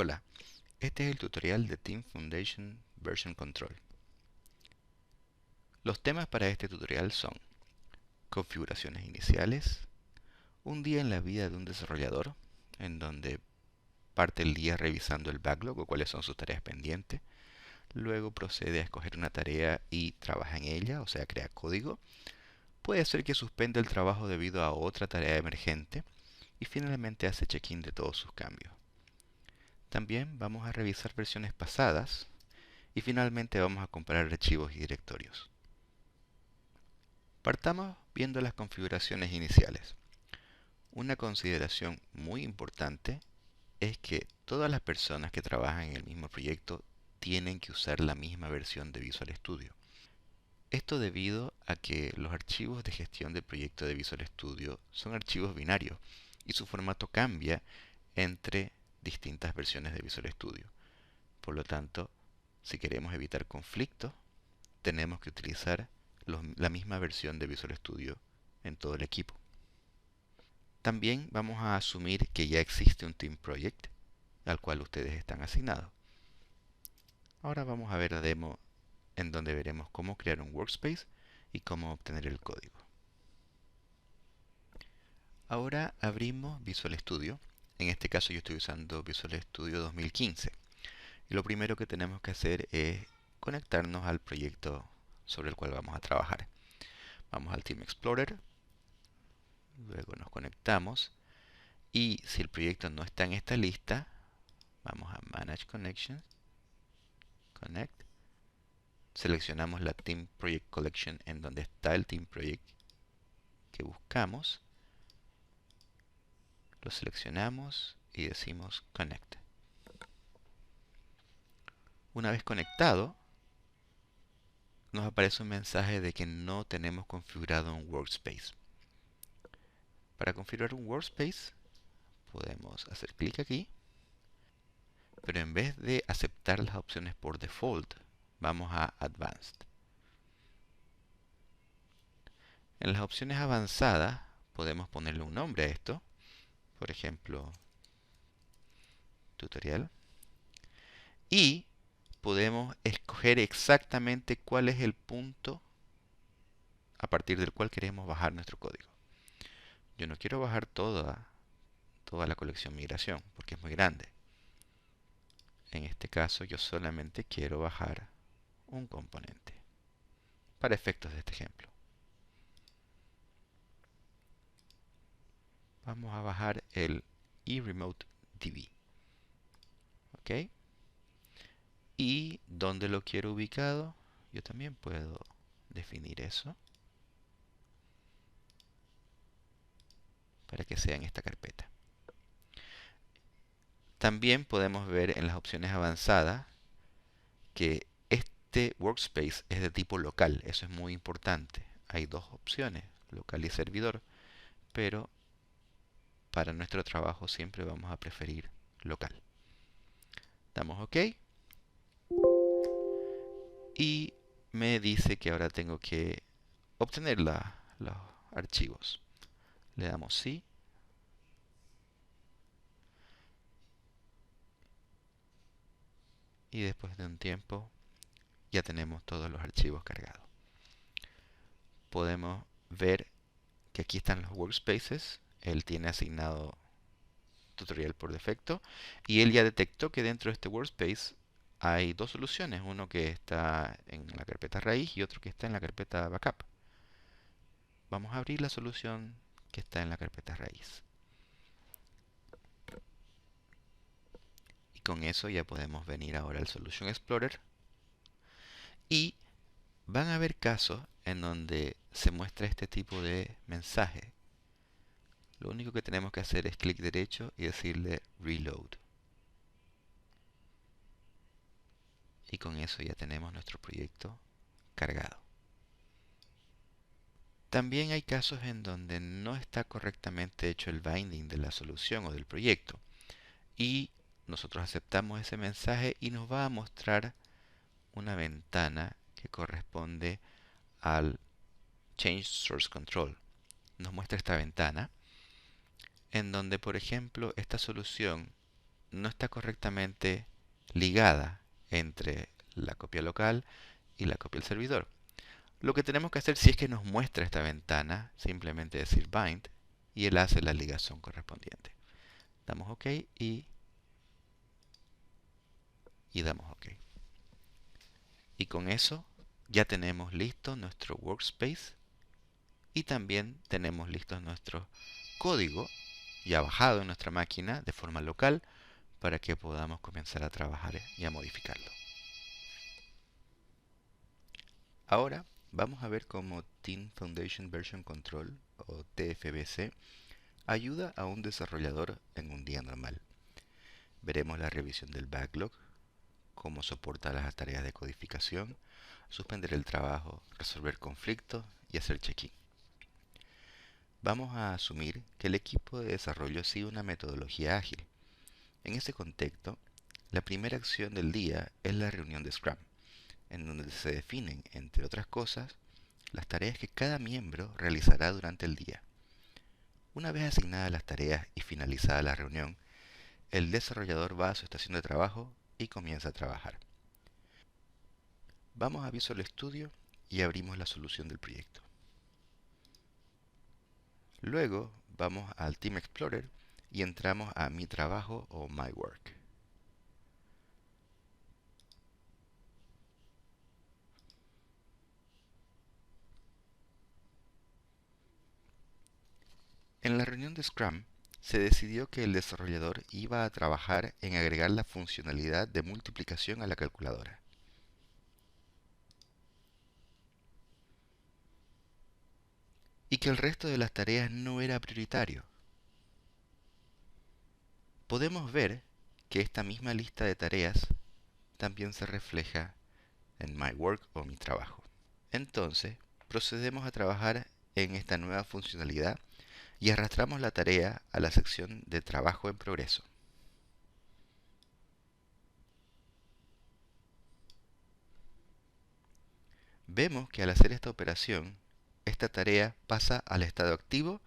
Hola, este es el tutorial de Team Foundation Version Control. Los temas para este tutorial son configuraciones iniciales, un día en la vida de un desarrollador, en donde parte el día revisando el backlog o cuáles son sus tareas pendientes, luego procede a escoger una tarea y trabaja en ella, o sea, crea código. Puede ser que suspenda el trabajo debido a otra tarea emergente y finalmente hace check-in de todos sus cambios. También vamos a revisar versiones pasadas y finalmente vamos a comparar archivos y directorios. Partamos viendo las configuraciones iniciales. Una consideración muy importante es que todas las personas que trabajan en el mismo proyecto tienen que usar la misma versión de Visual Studio. Esto debido a que los archivos de gestión del proyecto de Visual Studio son archivos binarios y su formato cambia entre distintas versiones de Visual Studio. Por lo tanto, si queremos evitar conflictos, tenemos que utilizar la misma versión de Visual Studio en todo el equipo. También vamos a asumir que ya existe un Team Project al cual ustedes están asignados. Ahora vamos a ver la demo en donde veremos cómo crear un workspace y cómo obtener el código. Ahora abrimos Visual Studio. En este caso yo estoy usando Visual Studio 2015. Y lo primero que tenemos que hacer es conectarnos al proyecto sobre el cual vamos a trabajar. Vamos al Team Explorer, luego nos conectamos y si el proyecto no está en esta lista, vamos a Manage Connections, Connect, seleccionamos la Team Project Collection en donde está el Team Project que buscamos, lo seleccionamos y decimos Connect. Una vez conectado, nos aparece un mensaje de que no tenemos configurado un workspace. Para configurar un workspace, podemos hacer clic aquí, pero en vez de aceptar las opciones por default, vamos a Advanced. En las opciones avanzadas podemos ponerle un nombre a esto, por ejemplo, tutorial, y podemos escoger exactamente cuál es el punto a partir del cual queremos bajar nuestro código. Yo no quiero bajar toda la colección migración porque es muy grande. En este caso yo solamente quiero bajar un componente para efectos de este ejemplo. Vamos a bajar el eRemoteDB. ¿Ok? Y dónde lo quiero ubicado, yo también puedo definir eso para que sea en esta carpeta. También podemos ver en las opciones avanzadas que este workspace es de tipo local. Eso es muy importante. Hay dos opciones, local y servidor, pero para nuestro trabajo siempre vamos a preferir local. Damos OK y me dice que ahora tengo que obtener los archivos. Le damos sí. Y después de un tiempo ya tenemos todos los archivos cargados. Podemos ver que aquí están los workspaces. Él tiene asignado tutorial por defecto y él ya detectó que dentro de este workspace hay dos soluciones, uno que está en la carpeta raíz y otro que está en la carpeta backup. Vamos a abrir la solución que está en la carpeta raíz. Y con eso ya podemos venir ahora al Solution Explorer y van a haber casos en donde se muestra este tipo de mensaje. Lo único que tenemos que hacer es clic derecho y decirle Reload. Y con eso ya tenemos nuestro proyecto cargado. También hay casos en donde no está correctamente hecho el binding de la solución o del proyecto. Y nosotros aceptamos ese mensaje y nos va a mostrar una ventana que corresponde al Change Source Control. Nos muestra esta ventana en donde, por ejemplo, esta solución no está correctamente ligada entre la copia local y la copia del servidor. Lo que tenemos que hacer si es que nos muestra esta ventana, simplemente decir bind y él hace la ligación correspondiente. Damos OK y damos OK. Y con eso ya tenemos listo nuestro workspace y también tenemos listo nuestro código ya bajado en nuestra máquina de forma local para que podamos comenzar a trabajar y a modificarlo. Ahora vamos a ver cómo Team Foundation Version Control o TFVC ayuda a un desarrollador en un día normal. Veremos la revisión del backlog, cómo soporta las tareas de codificación, suspender el trabajo, resolver conflictos y hacer check-in. Vamos a asumir que el equipo de desarrollo sigue una metodología ágil. En ese contexto, la primera acción del día es la reunión de Scrum, en donde se definen, entre otras cosas, las tareas que cada miembro realizará durante el día. Una vez asignadas las tareas y finalizada la reunión, el desarrollador va a su estación de trabajo y comienza a trabajar. Vamos a Visual Studio y abrimos la solución del proyecto. Luego vamos al Team Explorer y entramos a Mi Trabajo o My Work. En la reunión de Scrum, se decidió que el desarrollador iba a trabajar en agregar la funcionalidad de multiplicación a la calculadora. Y que el resto de las tareas no era prioritario. Podemos ver que esta misma lista de tareas también se refleja en My Work o Mi Trabajo. Entonces, procedemos a trabajar en esta nueva funcionalidad y arrastramos la tarea a la sección de Trabajo en Progreso. Vemos que al hacer esta operación, esta tarea pasa al estado activo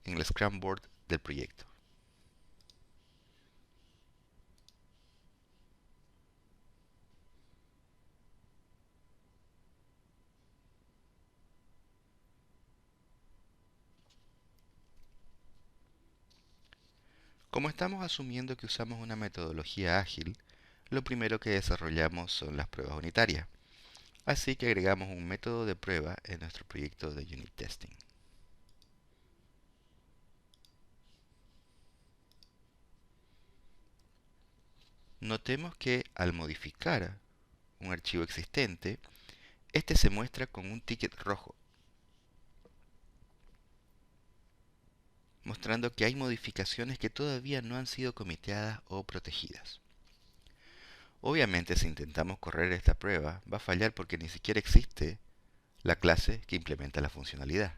en el Scrum Board del proyecto. Como estamos asumiendo que usamos una metodología ágil, lo primero que desarrollamos son las pruebas unitarias. Así que agregamos un método de prueba en nuestro proyecto de Unit Testing. Notemos que al modificar un archivo existente, este se muestra con un ticket rojo, mostrando que hay modificaciones que todavía no han sido comiteadas o protegidas. Obviamente, si intentamos correr esta prueba, va a fallar porque ni siquiera existe la clase que implementa la funcionalidad.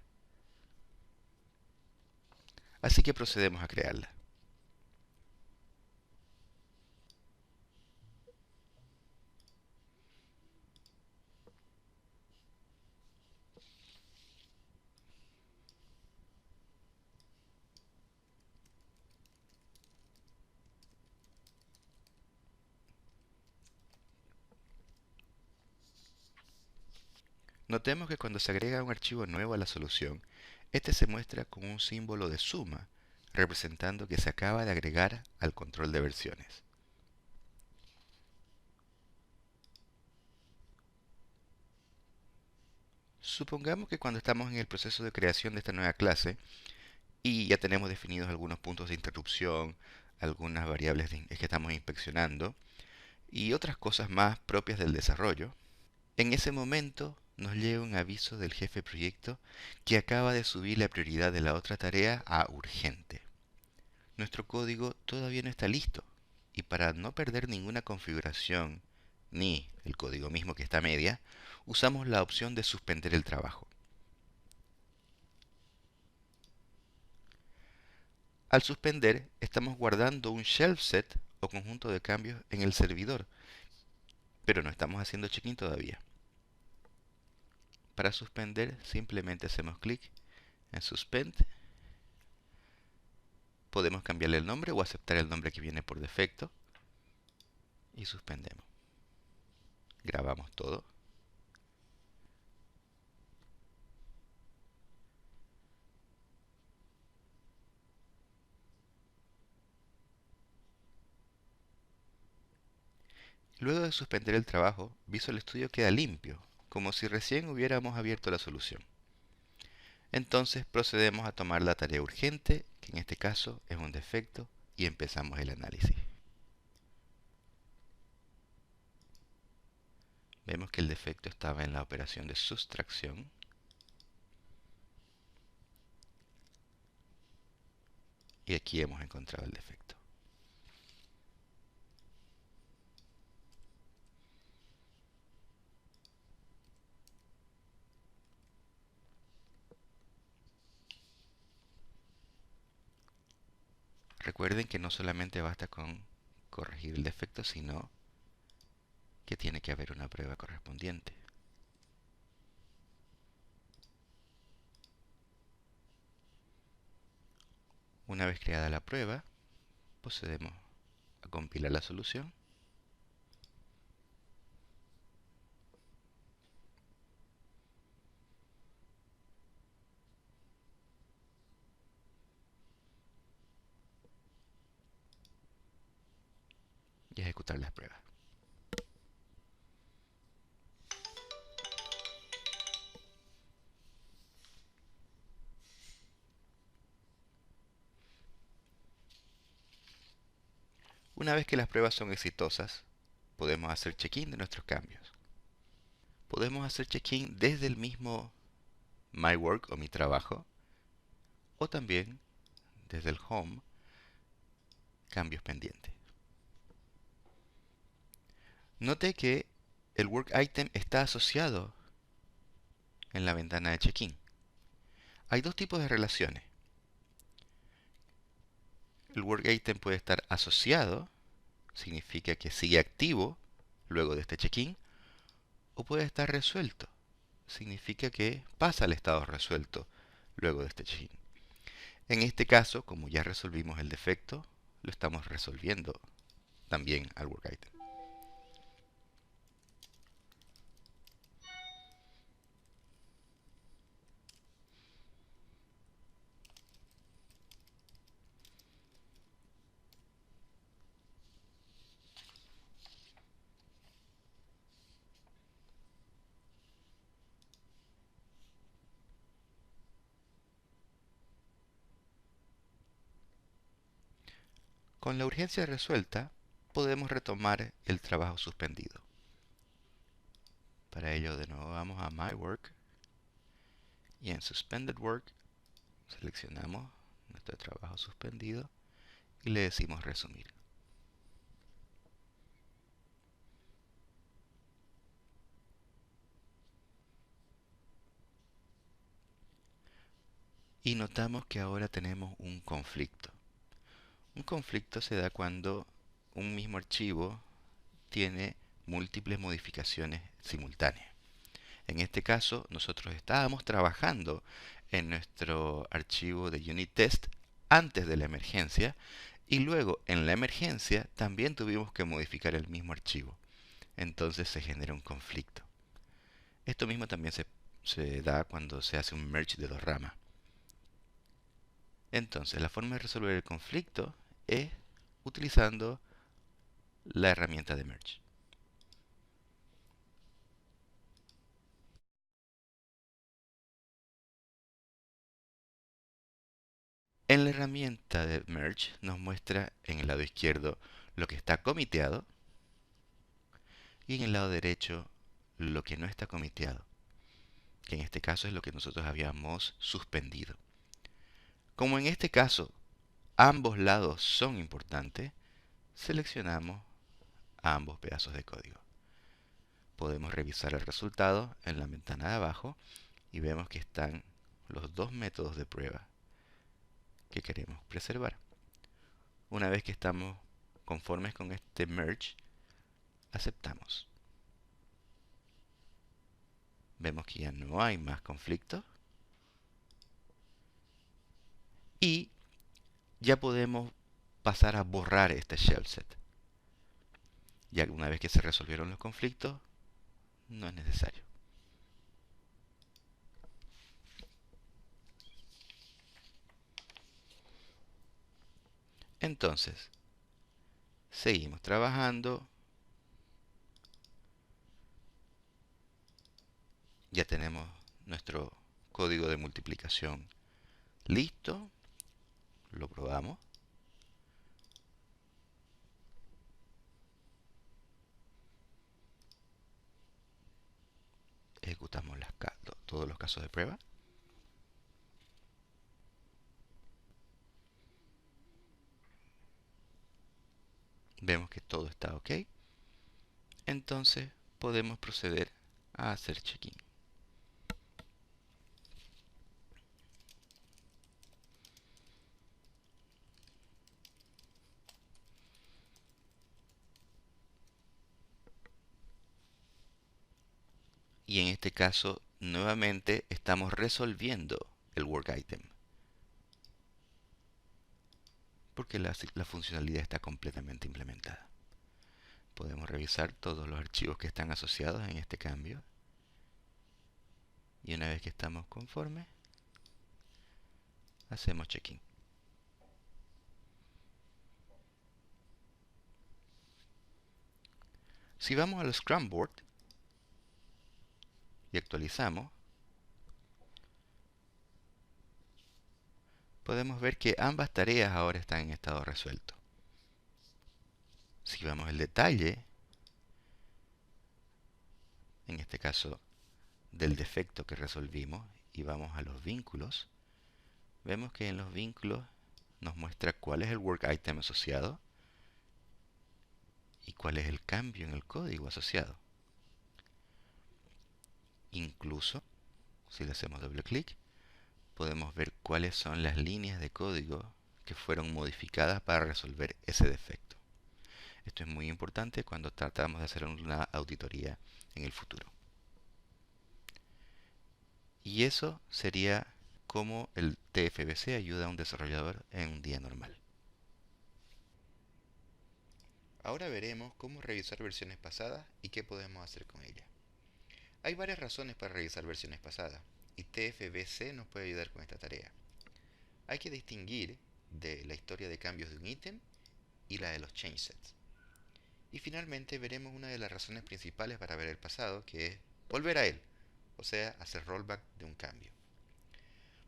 Así que procedemos a crearla. Notemos que cuando se agrega un archivo nuevo a la solución, este se muestra con un símbolo de suma, representando que se acaba de agregar al control de versiones. Supongamos que cuando estamos en el proceso de creación de esta nueva clase y ya tenemos definidos algunos puntos de interrupción, algunas variables que estamos inspeccionando y otras cosas más propias del desarrollo, en ese momento nos llega un aviso del jefe proyecto que acaba de subir la prioridad de la otra tarea a urgente. Nuestro código todavía no está listo y para no perder ninguna configuración ni el código mismo que está a media, usamos la opción de suspender el trabajo. Al suspender, estamos guardando un shelf set o conjunto de cambios en el servidor, pero no estamos haciendo check-in todavía. Para suspender, simplemente hacemos clic en Suspend Podemos cambiarle el nombre o aceptar el nombre que viene por defecto. Y suspendemos. Grabamos todo. Luego de suspender el trabajo, Visual Studio queda limpio, como si recién hubiéramos abierto la solución. Entonces procedemos a tomar la tarea urgente, que en este caso es un defecto, y empezamos el análisis. Vemos que el defecto estaba en la operación de sustracción. Y aquí hemos encontrado el defecto. Recuerden que no solamente basta con corregir el defecto, sino que tiene que haber una prueba correspondiente. Una vez creada la prueba, procedemos a compilar la solución. Y ejecutar las pruebas. Una vez que las pruebas son exitosas, podemos hacer check-in de nuestros cambios. Podemos hacer check-in desde el mismo My Work o mi trabajo, o también desde el Home, cambios pendientes. Note que el Work Item está asociado en la ventana de check-in. Hay dos tipos de relaciones. El Work Item puede estar asociado, significa que sigue activo luego de este check-in, o puede estar resuelto, significa que pasa al estado resuelto luego de este check-in. En este caso, como ya resolvimos el defecto, lo estamos resolviendo también al Work Item. Con la urgencia resuelta, podemos retomar el trabajo suspendido. Para ello, de nuevo vamos a My Work y en Suspended Work seleccionamos nuestro trabajo suspendido y le decimos resumir. Y notamos que ahora tenemos un conflicto. Un conflicto se da cuando un mismo archivo tiene múltiples modificaciones simultáneas. En este caso, nosotros estábamos trabajando en nuestro archivo de unit test antes de la emergencia y luego en la emergencia también tuvimos que modificar el mismo archivo. Entonces se genera un conflicto. Esto mismo también se da cuando se hace un merge de dos ramas. Entonces, la forma de resolver el conflicto es utilizando la herramienta de merge. En la herramienta de merge nos muestra en el lado izquierdo lo que está comiteado y en el lado derecho lo que no está comiteado, que en este caso es lo que nosotros habíamos suspendido. Como en este caso ambos lados son importantes, seleccionamos ambos pedazos de código. Podemos revisar el resultado en la ventana de abajo y vemos que están los dos métodos de prueba que queremos preservar. Una vez que estamos conformes con este merge, aceptamos. Vemos que ya no hay más conflictos y ya podemos pasar a borrar este shell set. Ya que una vez que se resolvieron los conflictos, no es necesario. Entonces, seguimos trabajando. Ya tenemos nuestro código de multiplicación listo. Lo probamos. Ejecutamos todos los casos de prueba. Vemos que todo está ok. Entonces podemos proceder a hacer check-in. Y en este caso, nuevamente estamos resolviendo el work item, porque la funcionalidad está completamente implementada. Podemos revisar todos los archivos que están asociados en este cambio. Y una vez que estamos conformes, hacemos check-in. Si vamos al Scrum Board y actualizamos, podemos ver que ambas tareas ahora están en estado resuelto. Si vemos el detalle, en este caso del defecto que resolvimos, y vamos a los vínculos, vemos que en los vínculos nos muestra cuál es el work item asociado y cuál es el cambio en el código asociado. Incluso, si le hacemos doble clic, podemos ver cuáles son las líneas de código que fueron modificadas para resolver ese defecto. Esto es muy importante cuando tratamos de hacer una auditoría en el futuro. Y eso sería cómo el TFBC ayuda a un desarrollador en un día normal. Ahora veremos cómo revisar versiones pasadas y qué podemos hacer con ellas. Hay varias razones para revisar versiones pasadas y TFBC nos puede ayudar con esta tarea. Hay que distinguir de la historia de cambios de un ítem y la de los change sets. Y finalmente veremos una de las razones principales para ver el pasado, que es volver a él, o sea, hacer rollback de un cambio.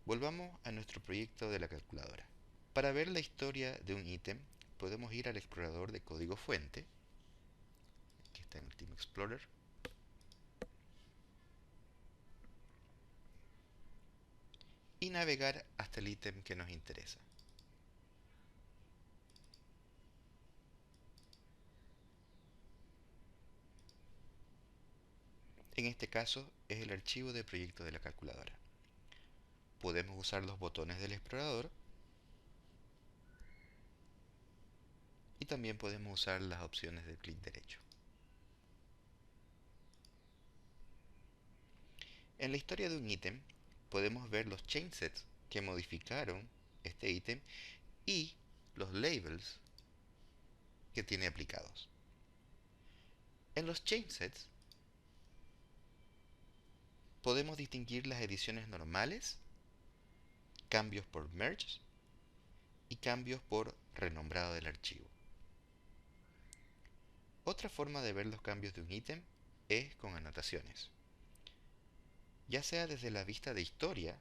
Volvamos a nuestro proyecto de la calculadora. Para ver la historia de un ítem, podemos ir al explorador de código fuente, que está en el Team Explorer, y navegar hasta el ítem que nos interesa. En este caso es el archivo de proyecto de la calculadora. Podemos usar los botones del explorador y también podemos usar las opciones del clic derecho. En la historia de un ítem podemos ver los chainsets que modificaron este ítem y los labels que tiene aplicados. En los chainsets podemos distinguir las ediciones normales, cambios por merge y cambios por renombrado del archivo. Otra forma de ver los cambios de un ítem es con anotaciones. Ya sea desde la vista de historia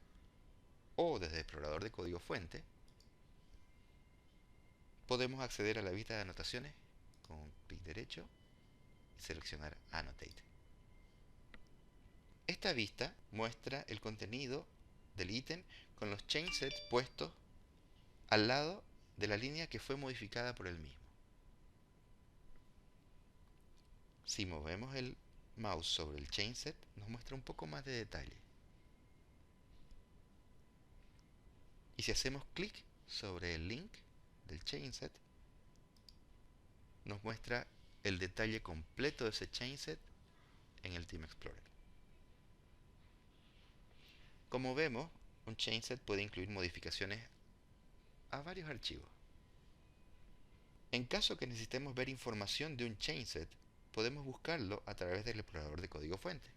o desde el explorador de código fuente, podemos acceder a la vista de anotaciones con clic derecho y seleccionar Annotate. Esta vista muestra el contenido del ítem con los chainsets puestos al lado de la línea que fue modificada por el mismo. Si movemos el mouse sobre el chainset, nos muestra un poco más de detalle. Y si hacemos clic sobre el link del chainset, nos muestra el detalle completo de ese chainset en el Team Explorer. Como vemos, un chainset puede incluir modificaciones a varios archivos. En caso que necesitemos ver información de un chainset, podemos buscarlo a través del explorador de código fuente,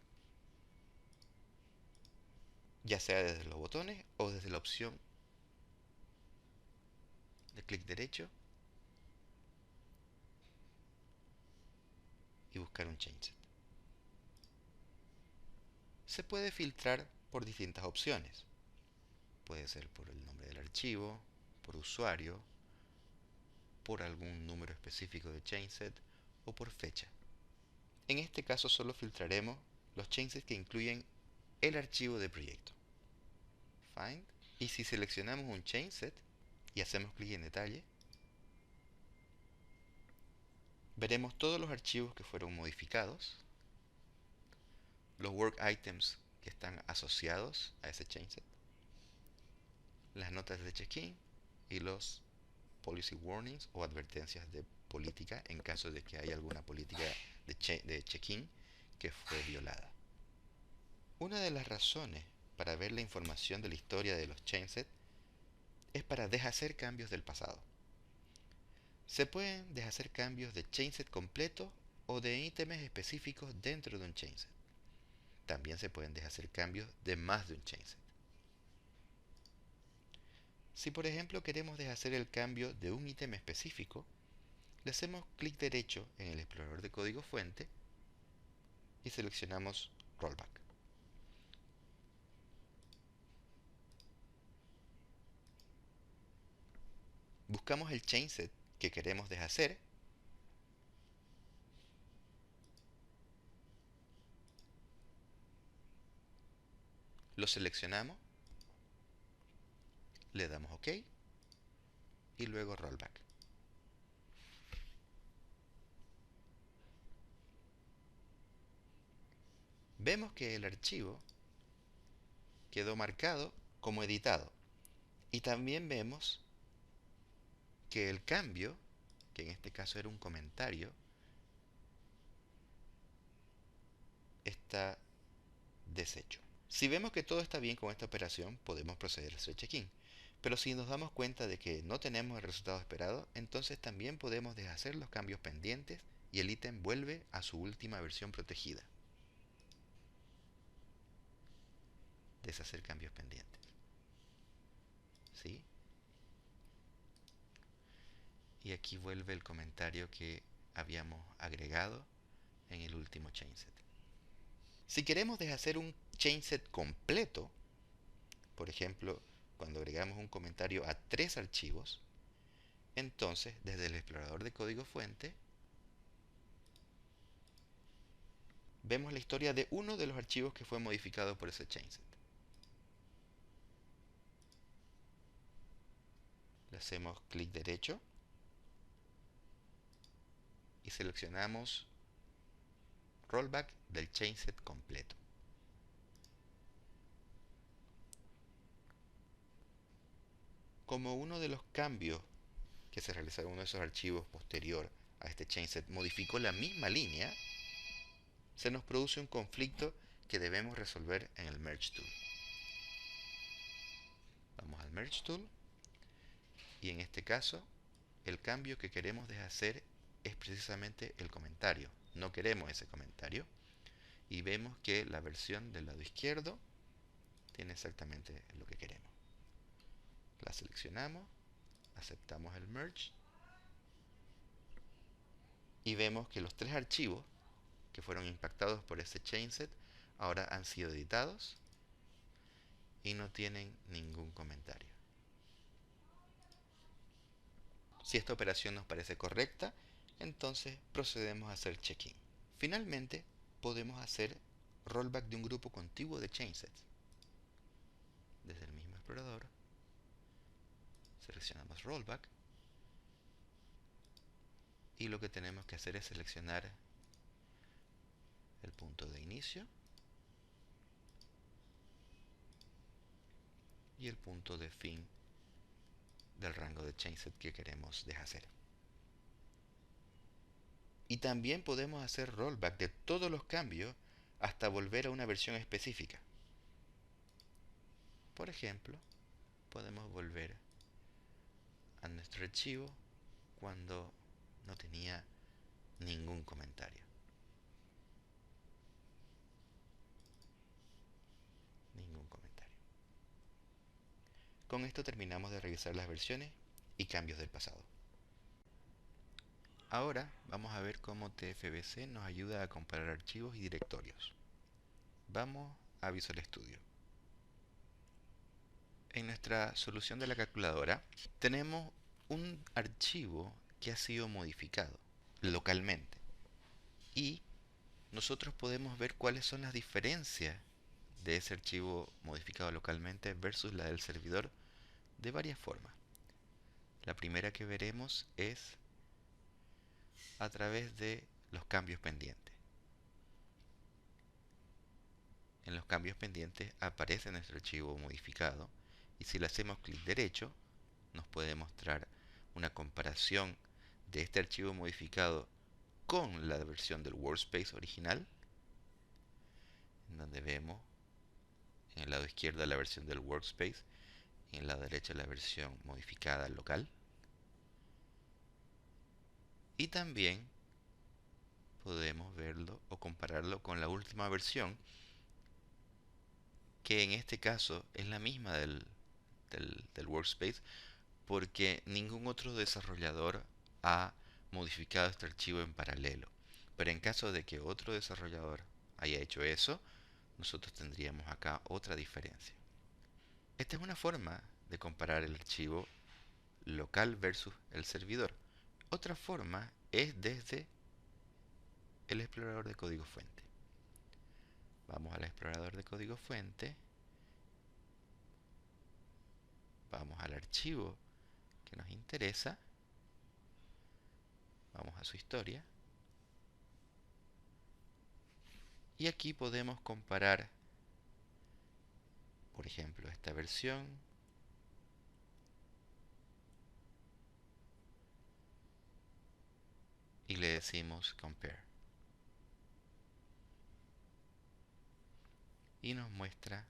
ya sea desde los botones o desde la opción de clic derecho y buscar un chainset. Se puede filtrar por distintas opciones. Puede ser por el nombre del archivo, por usuario, por algún número específico de chainset o por fecha. En este caso solo filtraremos los chainsets que incluyen el archivo de proyecto. Find. Y si seleccionamos un chainset y hacemos clic en detalle, veremos todos los archivos que fueron modificados, los work items que están asociados a ese chainset, las notas de check-in y los policy warnings o advertencias de política en caso de que haya alguna política de check-in que fue violada. Una de las razones para ver la información de la historia de los chainsets es para deshacer cambios del pasado. Se pueden deshacer cambios de chainset completo o de ítems específicos dentro de un chainset. También se pueden deshacer cambios de más de un chainset. Si por ejemplo queremos deshacer el cambio de un ítem específico, le hacemos clic derecho en el explorador de código fuente y seleccionamos Rollback. Buscamos el chainset que queremos deshacer lo seleccionamos, le damos OK y luego Rollback. Vemos que el archivo quedó marcado como editado y también vemos que el cambio, que en este caso era un comentario, está deshecho. Si vemos que todo está bien con esta operación, podemos proceder a hacer check-in. Pero si nos damos cuenta de que no tenemos el resultado esperado, entonces también podemos deshacer los cambios pendientes y el ítem vuelve a su última versión protegida. Deshacer cambios pendientes. ¿Sí? Y aquí vuelve el comentario que habíamos agregado en el último chainset. Si queremos deshacer un chainset completo, por ejemplo, cuando agregamos un comentario a 3 archivos, entonces desde el explorador de código fuente vemos la historia de uno de los archivos que fue modificado por ese chainset. Le hacemos clic derecho y seleccionamos Rollback del chainset completo. Como uno de los cambios que se realizaron en uno de esos archivos posterior a este chainset modificó la misma línea, se nos produce un conflicto que debemos resolver en el Merge Tool. Vamos al Merge Tool y en este caso el cambio que queremos deshacer es precisamente el comentario. No queremos ese comentario y vemos que la versión del lado izquierdo tiene exactamente lo que queremos. La seleccionamos, aceptamos el Merge y vemos que los 3 archivos que fueron impactados por ese chainset ahora han sido editados y no tienen ningún comentario. Si esta operación nos parece correcta, entonces procedemos a hacer check-in. Finalmente, podemos hacer rollback de un grupo contiguo de chainsets. Desde el mismo explorador, seleccionamos rollback y lo que tenemos que hacer es seleccionar el punto de inicio y el punto de fin del rango de chainset que queremos deshacer. Y también podemos hacer rollback de todos los cambios hasta volver a una versión específica. Por ejemplo, podemos volver a nuestro archivo cuando no tenía ningún comentario. Ningún comentario. Con esto terminamos de revisar las versiones y cambios del pasado. Ahora vamos a ver cómo TFBC nos ayuda a comparar archivos y directorios. Vamos a Visual Studio. En nuestra solución de la calculadora tenemos un archivo que ha sido modificado localmente y nosotros podemos ver cuáles son las diferencias de ese archivo modificado localmente versus la del servidor de varias formas. La primera que veremos es a través de los cambios pendientes. En los cambios pendientes aparece nuestro archivo modificado y si le hacemos clic derecho nos puede mostrar una comparación de este archivo modificado con la versión del workspace original, en donde vemos en el lado izquierdo la versión del workspace y en el lado derecho la versión modificada local. Y también podemos verlo o compararlo con la última versión, que en este caso es la misma del workspace, porque ningún otro desarrollador ha modificado este archivo en paralelo. Pero en caso de que otro desarrollador haya hecho eso, nosotros tendríamos acá otra diferencia. Esta es una forma de comparar el archivo local versus el servidor. Otra forma es desde el explorador de código fuente. Vamos al explorador de código fuente, vamos al archivo que nos interesa, vamos a su historia y aquí podemos comparar, por ejemplo, esta versión y le decimos compare y nos muestra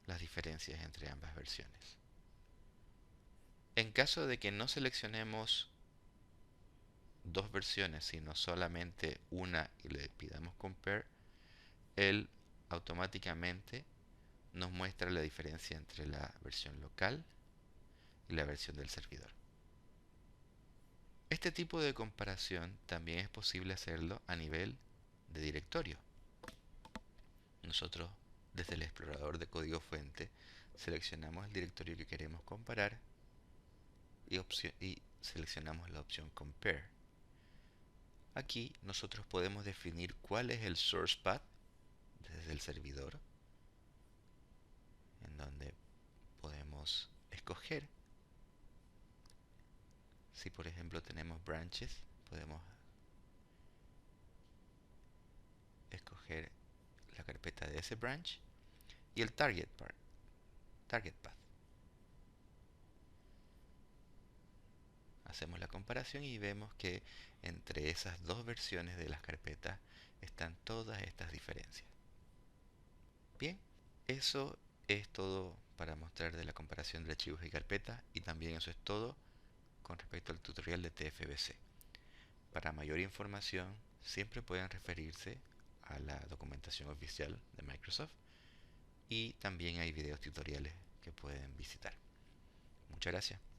las diferencias entre ambas versiones. En caso de que no seleccionemos dos versiones, sino solamente una y le pidamos compare, él automáticamente nos muestra la diferencia entre la versión local y la versión del servidor. Este tipo de comparación también es posible hacerlo a nivel de directorio. Nosotros desde el explorador de código fuente seleccionamos el directorio que queremos comparar y seleccionamos la opción compare. Aquí nosotros podemos definir cuál es el source path desde el servidor, en donde podemos escoger. Si por ejemplo tenemos branches, podemos escoger la carpeta de ese branch y el target path. Hacemos la comparación y vemos que entre esas dos versiones de las carpetas están todas estas diferencias. Bien, eso es todo para mostrar de la comparación de archivos y carpetas, y también eso es todo con respecto al tutorial de TFBC. Para mayor información siempre pueden referirse a la documentación oficial de Microsoft y también hay videos tutoriales que pueden visitar. Muchas gracias.